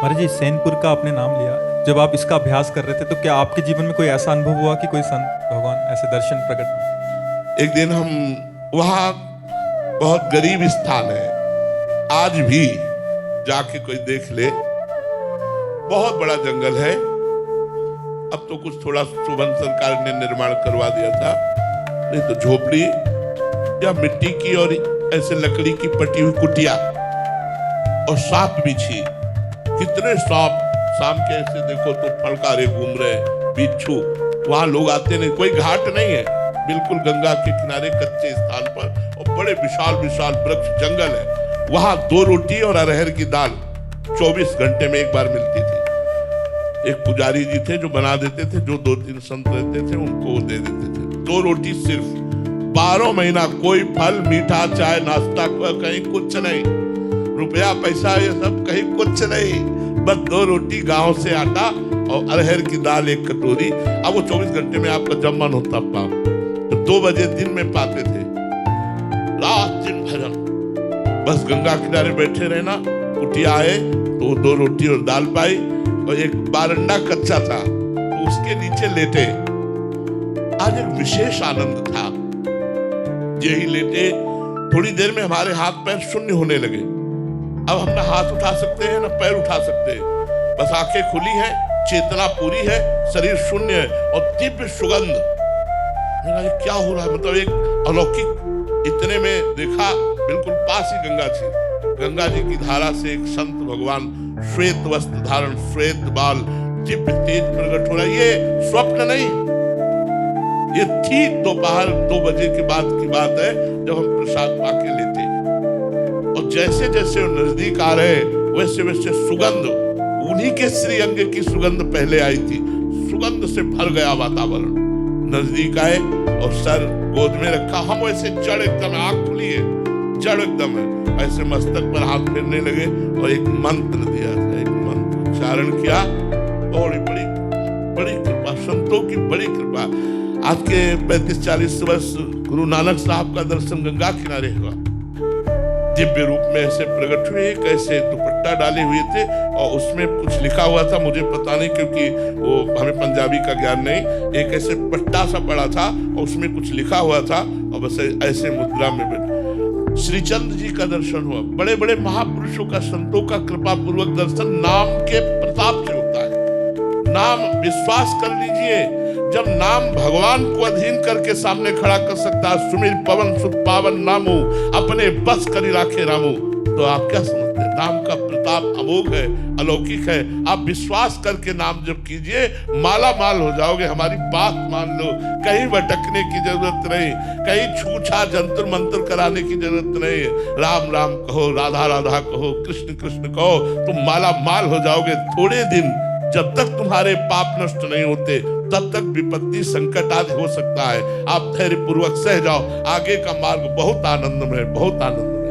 महाराज जी, सैनपुर का आपने नाम लिया। जब आप इसका अभ्यास कर रहे थे तो क्या आपके जीवन में कोई ऐसा अनुभव हुआ कि कोई संत भगवान ऐसे दर्शन प्रकट? एक दिन हम वहाँ, बहुत गरीब स्थान है, आज भी जाके कोई देख ले, बहुत बड़ा जंगल है। अब तो कुछ थोड़ा सुबन सरकार ने निर्माण करवा दिया था, नहीं तो झोपड़ी या मिट्टी की और ऐसे लकड़ी की पटी हुई कुटिया और सांप बिछी। कितने सांप, शाम के ऐसे देखो तो फड़कारे घूम रहे, बिच्छू। वहां लोग आते नहीं, कोई घाट नहीं है, बिल्कुल गंगा के किनारे कच्चे स्थान पर, और बड़े विशाल विशाल वृक्ष जंगल है। वहां 2 रोटी और अरहर की दाल 24 घंटे में एक बार मिलती थी। एक पुजारी जी थे जो बना देते थे, जो 2-3 संत रहते थे उनको वो दे देते थे। 2 रोटी सिर्फ, 12 महीना कोई फल, मीठा, चाय, नाश्ता, कहीं कुछ नहीं, रुपया पैसा ये सब कहीं कुछ नहीं, बस 2 रोटी, गांव से आटा और अरहर की दाल 1 कटोरी। अब वो 24 घंटे में आपका जब मन होता पाओ, तो 2 बजे दिन में पाते थे, रात दिन भजन, बस गंगा किनारे बैठे रहना। कुटिया आए तो 2 रोटी और दाल पाई, और एक बारंडा कच्चा था तो उसके नीचे लेटे। आज एक विशेष आनंद था, यही लेटे, थोड़ी देर में हमारे हाथ पैर शून्य होने लगे। अब हम ना हाथ उठा सकते हैं ना पैर उठा सकते हैं, बस आंखें खुली हैं, चेतना पूरी है, शरीर शून्य है, और तीव्र सुगंध। मेरा ये क्या हो रहा है, मतलब एक अलौकिक। इतने में देखा, बिल्कुल पास ही गंगा थी। गंगा जी की धारा से एक संत भगवान, श्वेत वस्त्र धारण, श्वेत बाल, दिव्य तेज प्रकट हो रहा है। ये स्वप्न नहीं, ये ठीक दोपहर 2 बजे के बाद की बात है, जब हम प्रसाद पाके लेते, और जैसे जैसे वो नजदीक आ रहे, वैसे वैसे सुगंध, उन्हीं के श्रीअंग की सुगंध पहले आई थी, सुगंध से भर गया वातावरण। नजदीक आए और सर गोद में रखा, हम वैसे जड़, एकदम आंख खुली है, जड़ एकदम है, ऐसे मस्तक पर हाथ फेरने लगे और एक मंत्र दिया था, एक मंत्र उच्चारण किया। बड़ी बड़ी बड़ी कृपा, संतों की बड़ी कृपा। आज के 35-40 वर्ष गुरु नानक साहब का दर्शन गंगा किनारे हुआ, दिव्य रूप में ऐसे प्रकट हुए, कैसे दुपट्टा डाले हुए थे, और उसमें कुछ लिखा हुआ था, मुझे पता नहीं क्योंकि वो हमें पंजाबी का ज्ञान नहीं। एक ऐसे पट्टा सा पड़ा था और उसमें कुछ लिखा हुआ था, और बस ऐसे मुद्रा में बैठे। श्रीचंद्र जी का दर्शन हुआ। बड़े बड़े महापुरुषों का, संतों का कृपा पूर्वक दर्शन नाम के प्रताप से होता है। नाम, विश्वास कर लीजिए, जब नाम भगवान को अधीन करके सामने खड़ा कर सकता है, सुमिर पवन सुत पावन नामो, अपने बस करी राखे रामो, तो आप क्या समझते हैं? नाम का प्रताप अमोघ है, अलौकिक है। आप विश्वास करके नाम जप कीजिए, माला माल हो जाओगे। हमारी बात मान लो, कहीं भटकने की जरूरत नहीं, कहीं छूछा जंतर मंत्र कराने की जरूरत नहीं। राम राम कहो, राधा राधा कहो, कृष्ण कृष्ण कहो, तुम माला माल हो जाओगे। थोड़े दिन, जब तक तुम्हारे पाप नष्ट नहीं होते, तब तक विपत्ति संकट आदि हो सकता है। आप धैर्य पूर्वक सह जाओ, आगे का मार्ग बहुत आनंदमय, बहुत आनंदमय।